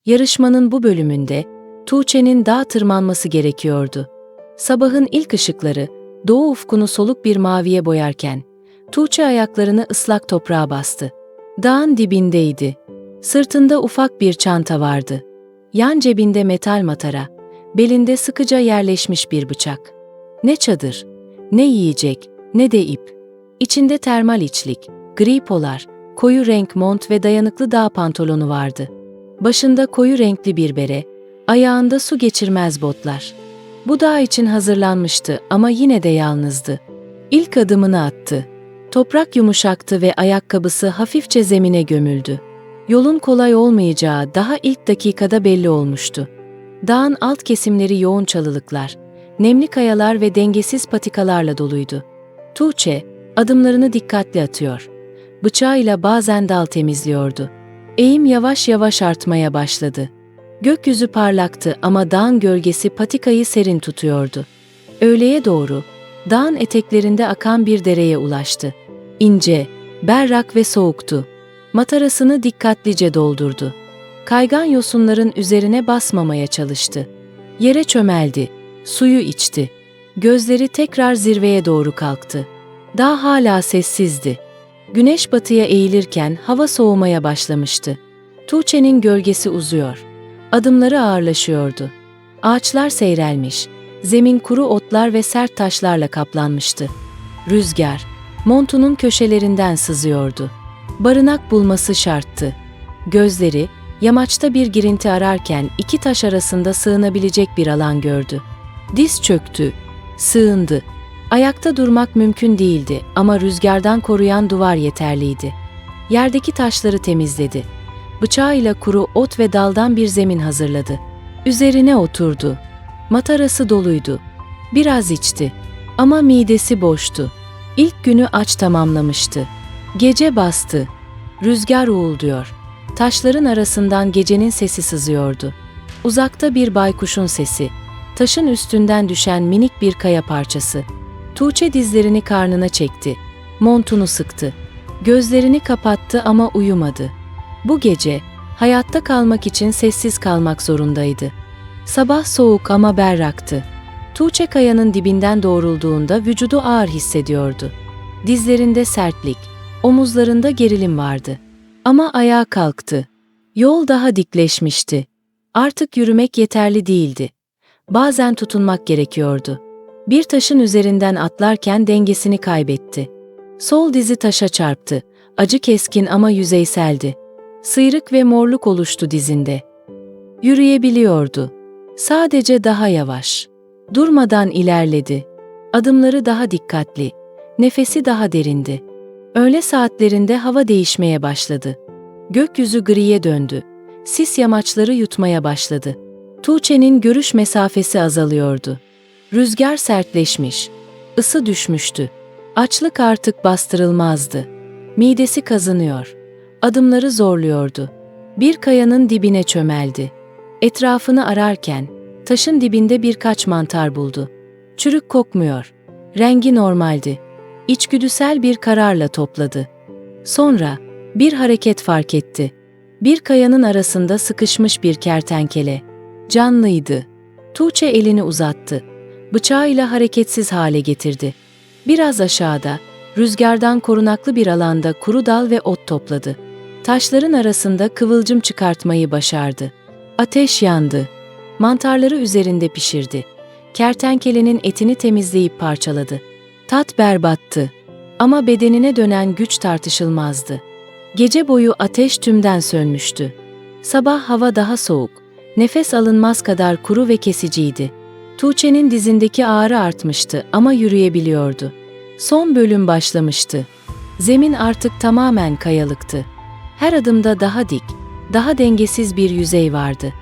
Yarışmanın bu bölümünde Tuğçe'nin dağa tırmanması gerekiyordu. Sabahın ilk ışıkları doğu ufkunu soluk bir maviye boyarken Tuğçe ayaklarını ıslak toprağa bastı. Dağın dibindeydi. Sırtında ufak bir çanta vardı. Yan cebinde metal matara, belinde sıkıca yerleşmiş bir bıçak. Ne çadır, ne yiyecek, ne de ip. İçinde termal içlik, gri polar, koyu renk mont ve dayanıklı dağ pantolonu vardı. Başında koyu renkli bir bere, ayağında su geçirmez botlar. Bu dağ için hazırlanmıştı ama yine de yalnızdı. İlk adımını attı. Toprak yumuşaktı ve ayakkabısı hafifçe zemine gömüldü. Yolun kolay olmayacağı daha ilk dakikada belli olmuştu. Dağın alt kesimleri yoğun çalılıklar, nemli kayalar ve dengesiz patikalarla doluydu. Tuğçe, adımlarını dikkatli atıyor. Bıçağıyla bazen dal temizliyordu. Eğim yavaş yavaş artmaya başladı. Gökyüzü parlaktı ama dağın gölgesi patikayı serin tutuyordu. Öğleye doğru, dağın eteklerinde akan bir dereye ulaştı. İnce, berrak ve soğuktu. Matarasını dikkatlice doldurdu. Kaygan yosunların üzerine basmamaya çalıştı. Yere çömeldi, suyu içti. Gözleri tekrar zirveye doğru kalktı. Dağ hala sessizdi. Güneş batıya eğilirken hava soğumaya başlamıştı. Tuğçe'nin gölgesi uzuyor. Adımları ağırlaşıyordu. Ağaçlar seyrelmiş, zemin kuru otlar ve sert taşlarla kaplanmıştı. Rüzgar, montunun köşelerinden sızıyordu. Barınak bulması şarttı. Gözleri, yamaçta bir girinti ararken iki taş arasında sığınabilecek bir alan gördü. Diz çöktü, sığındı. Ayakta durmak mümkün değildi ama rüzgardan koruyan duvar yeterliydi. Yerdeki taşları temizledi. Bıçağıyla kuru ot ve daldan bir zemin hazırladı. Üzerine oturdu. Matarası doluydu. Biraz içti. Ama midesi boştu. İlk günü aç tamamlamıştı. Gece bastı. Rüzgar uğulduyor. Taşların arasından gecenin sesi sızıyordu. Uzakta bir baykuşun sesi. Taşın üstünden düşen minik bir kaya parçası. Tuğçe dizlerini karnına çekti. Montunu sıktı. Gözlerini kapattı ama uyumadı. Bu gece hayatta kalmak için sessiz kalmak zorundaydı. Sabah soğuk ama berraktı. Tuğçe kayanın dibinden doğrulduğunda vücudu ağır hissediyordu. Dizlerinde sertlik, omuzlarında gerilim vardı. Ama ayağa kalktı. Yol daha dikleşmişti. Artık yürümek yeterli değildi. Bazen tutunmak gerekiyordu. Bir taşın üzerinden atlarken dengesini kaybetti. Sol dizi taşa çarptı. Acı keskin ama yüzeyseldi. Sıyrık ve morluk oluştu dizinde. Yürüyebiliyordu. Sadece daha yavaş. Durmadan ilerledi. Adımları daha dikkatli. Nefesi daha derindi. Öğle saatlerinde hava değişmeye başladı. Gökyüzü griye döndü. Sis yamaçları yutmaya başladı. Tuğçe'nin görüş mesafesi azalıyordu. Rüzgar sertleşmiş. Isı düşmüştü. Açlık artık bastırılmazdı. Midesi kazınıyor. Adımları zorluyordu. Bir kayanın dibine çömeldi. Etrafını ararken taşın dibinde birkaç mantar buldu. Çürük kokmuyor. Rengi normaldi. İçgüdüsel bir kararla topladı. Sonra bir hareket fark etti. Bir kayanın arasında sıkışmış bir kertenkele. Canlıydı. Tuğçe elini uzattı. Bıçağıyla hareketsiz hale getirdi. Biraz aşağıda, rüzgardan korunaklı bir alanda kuru dal ve ot topladı. Taşların arasında kıvılcım çıkartmayı başardı. Ateş yandı. Mantarları üzerinde pişirdi. Kertenkelenin etini temizleyip parçaladı. Tat berbattı. Ama bedenine dönen güç tartışılmazdı. Gece boyu ateş tümden sönmüştü. Sabah hava daha soğuk, nefes alınmaz kadar kuru ve kesiciydi. Tuğçe'nin dizindeki ağrı artmıştı ama yürüyebiliyordu. Son bölüm başlamıştı. Zemin artık tamamen kayalıktı. Her adımda daha dik, daha dengesiz bir yüzey vardı.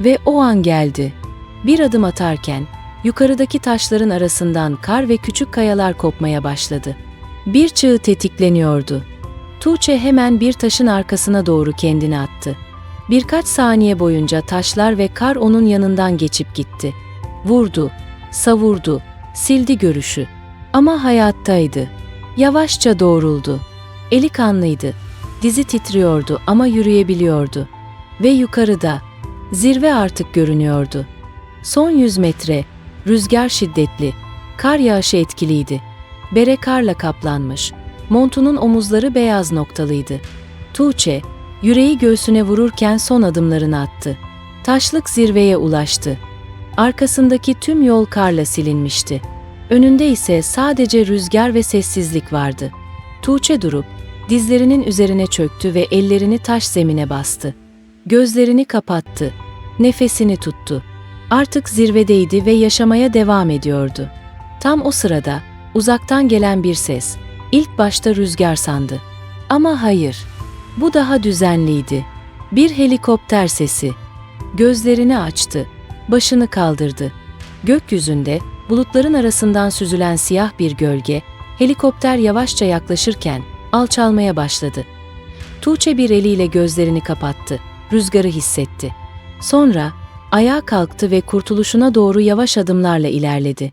Ve o an geldi. Bir adım atarken, yukarıdaki taşların arasından kar ve küçük kayalar kopmaya başladı. Bir çığ tetikleniyordu. Tuğçe hemen bir taşın arkasına doğru kendini attı. Birkaç saniye boyunca taşlar ve kar onun yanından geçip gitti. Vurdu, savurdu, sildi görüşü. Ama hayattaydı. Yavaşça doğruldu. Eli kanlıydı. Dizi titriyordu ama yürüyebiliyordu. Ve yukarıda, Zirve artık görünüyordu. Son 100 metre, rüzgar şiddetli, kar yağışı etkiliydi. Bere karla kaplanmış, montunun omuzları beyaz noktalıydı. Tuğçe, yüreği göğsüne vururken son adımlarını attı. Taşlık zirveye ulaştı. Arkasındaki tüm yol karla silinmişti. Önünde ise sadece rüzgar ve sessizlik vardı. Tuğçe durup, dizlerinin üzerine çöktü ve ellerini taş zemine bastı. Gözlerini kapattı, nefesini tuttu. Artık zirvedeydi ve yaşamaya devam ediyordu. Tam o sırada, uzaktan gelen bir ses, ilk başta rüzgar sandı. Ama hayır, bu daha düzenliydi. Bir helikopter sesi. Gözlerini açtı, başını kaldırdı. Gökyüzünde, bulutların arasından süzülen siyah bir gölge, helikopter yavaşça yaklaşırken alçalmaya başladı. Tuğçe bir eliyle gözlerini kapattı, rüzgarı hissetti. Sonra ayağa kalktı ve kurtuluşuna doğru yavaş adımlarla ilerledi.